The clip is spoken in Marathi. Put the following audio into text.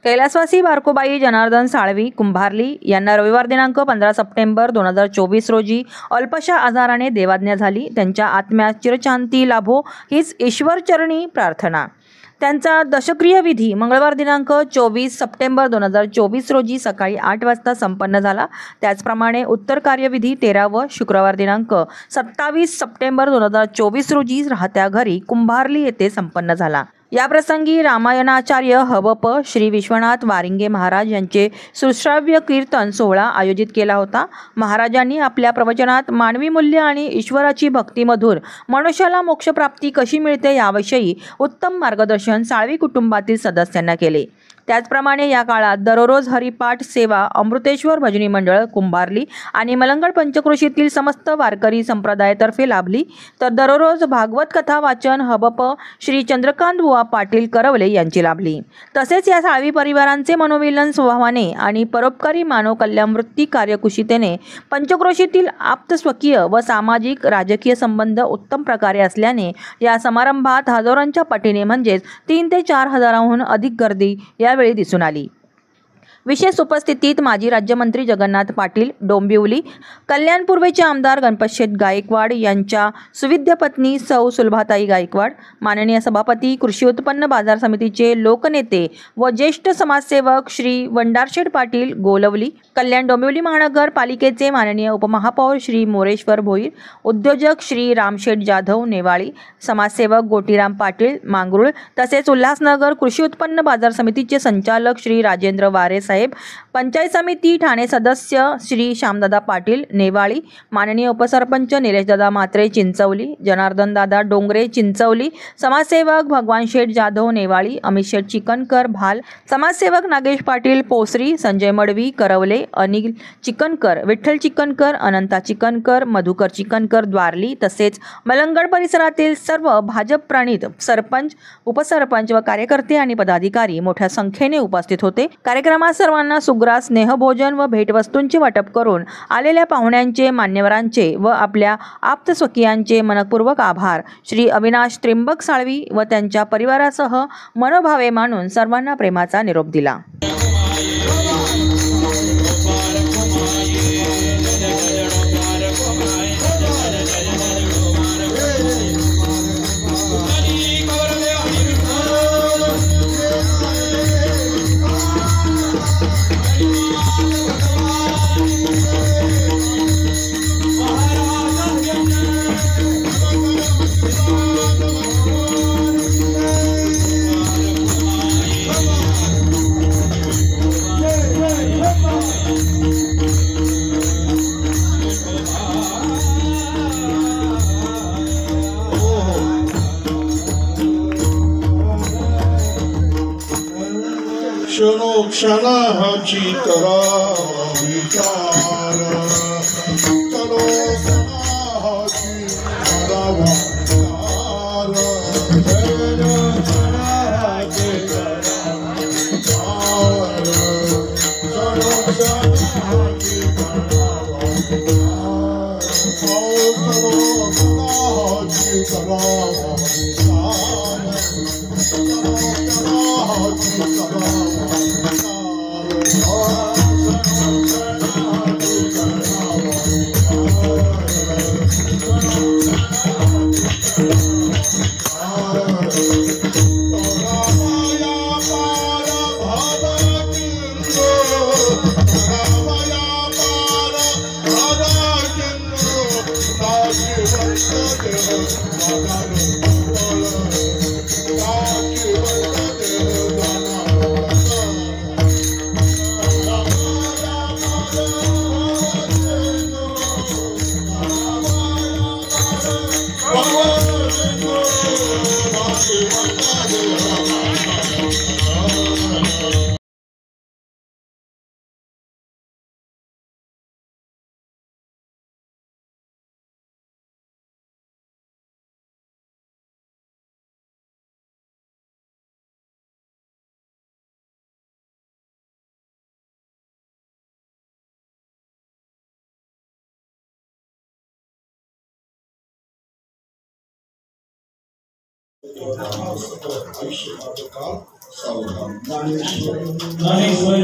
कैलासवासी बारकोबाई जनार्दन साळवी कुंभारली यांना रविवार दिनांक 15 सप्टेंबर 2024 रोजी अल्पशा आजाराने देवाज्ञा झाली. त्यांच्या आत्म्यास चिरशांती लाभो हीच ईश्वरचरणी प्रार्थना. त्यांचा दशक्रिय विधी मंगळवार दिनांक 24 सप्टेंबर 2024 रोजी सकाळी 8 वाजता संपन्न झाला. त्याचप्रमाणे उत्तर कार्यविधी 13 व शुक्रवार दिनांक 27 सप्टेंबर 2024 रोजी राहत्या घरी कुंभारली येथे संपन्न झाला. याप्रसंगी रामायणाचार्य हबप श्री विश्वनाथ वारिंगे महाराज यांचे सुश्राव्य कीर्तन सोहळा आयोजित केला होता. महाराजांनी आपल्या प्रवचनात मानवी मूल्य आणि ईश्वराची भक्तीमधून मनुष्याला मोक्षप्राप्ती कशी मिळते याविषयी उत्तम मार्गदर्शन साळवी कुटुंबातील सदस्यांना केले. त्याचप्रमाणे या काळात दररोज हरिपाठ सेवा अमृतेश्वर भजनी मंडळ कुंभारली आणि मलंगड पंचक्रोशीतील समस्त वारकरी संप्रदायातर्फे लाभली. तर दररोज भागवत कथा वाचन हबप श्री चंद्रकांत बुवा पाटील करवले यांची लाभली. तसेच या साळवी परिवारांचे मनोविलन स्वभावाने आणि परोपकारी मानव कल्याण वृत्ती कार्यकुशलतेने पंचक्रोशीतील आप्तस्वकीय व सामाजिक राजकीय संबंध उत्तम प्रकारे असल्याने या समारंभात हजारोंच्या पटीने म्हणजेच 3 ते 4 हजारांहून अधिक गर्दी यावेळी दिसून आली. विशेष उपस्थितीत माजी राज्यमंत्री जगन्नाथ पाटील डोंबिवली, कल्याण पूर्वेचे आमदार गणपतशेठ गायकवाड यांच्या सुविद्य पत्नी सौ सुलभाताई गायकवाड, माननीय सभापती कृषी उत्पन्न बाजार समितीचे लोकनेते व ज्येष्ठ समाजसेवक श्री वंडारशेठ पाटील गोलवली, कल्याण डोंबिवली महानगर पालिकेचे माननीय उपमहापौर श्री मोरेश्वर भोईर, उद्योजक श्री रामशेठ जाधव नेवाळी, समाजसेवक गोटीराम पाटील मांगरूळ, तसेच उल्हासनगर कृषी उत्पन्न बाजार समितीचे संचालक श्री राजेंद्र वारे साहेब, पंचायत समिती ठाणे सदस्य श्री श्यामदादा पाटील नेवाळी, माननीय उपसरपंच निलेशदादा म्हात्रे चिंचवली, जनार्दन दादा डोंगरे चिंचवली, समाजसेवक भगवान शेठ जाधव नेवाळी, अमित शेठ चिकनकर भाल, समाजसेवक नागेश पाटील पोसरी, संजय मडवी करवले, अनिल चिकनकर, विठ्ठल चिकनकर, अनंता चिकनकर, मधुकर चिकनकर द्वारली, तसेच मलंगड परिसरातील सर्व भाजप प्रणित सरपंच उपसरपंच व कार्यकर्ते आणि पदाधिकारी मोठ्या संख्येने उपस्थित होते. कार्यक्रमात सर्वांना सुग्रास स्नेहभोजन व भेटवस्तूंचे वाटप करून आलेल्या पाहुण्यांचे मान्यवरांचे व आपल्या आप्तस्वकीयांचे मनपूर्वक आभार. श्री अविनाश त्रिंबक साळवी व त्यांच्या परिवारासह मनोभावे मानून सर्वांना प्रेमाचा निरोप दिला. क्षणाची करा विचार चलो क्षणाची करावा आयुष्यभर काळ सावधान. ज्ञानेश्वर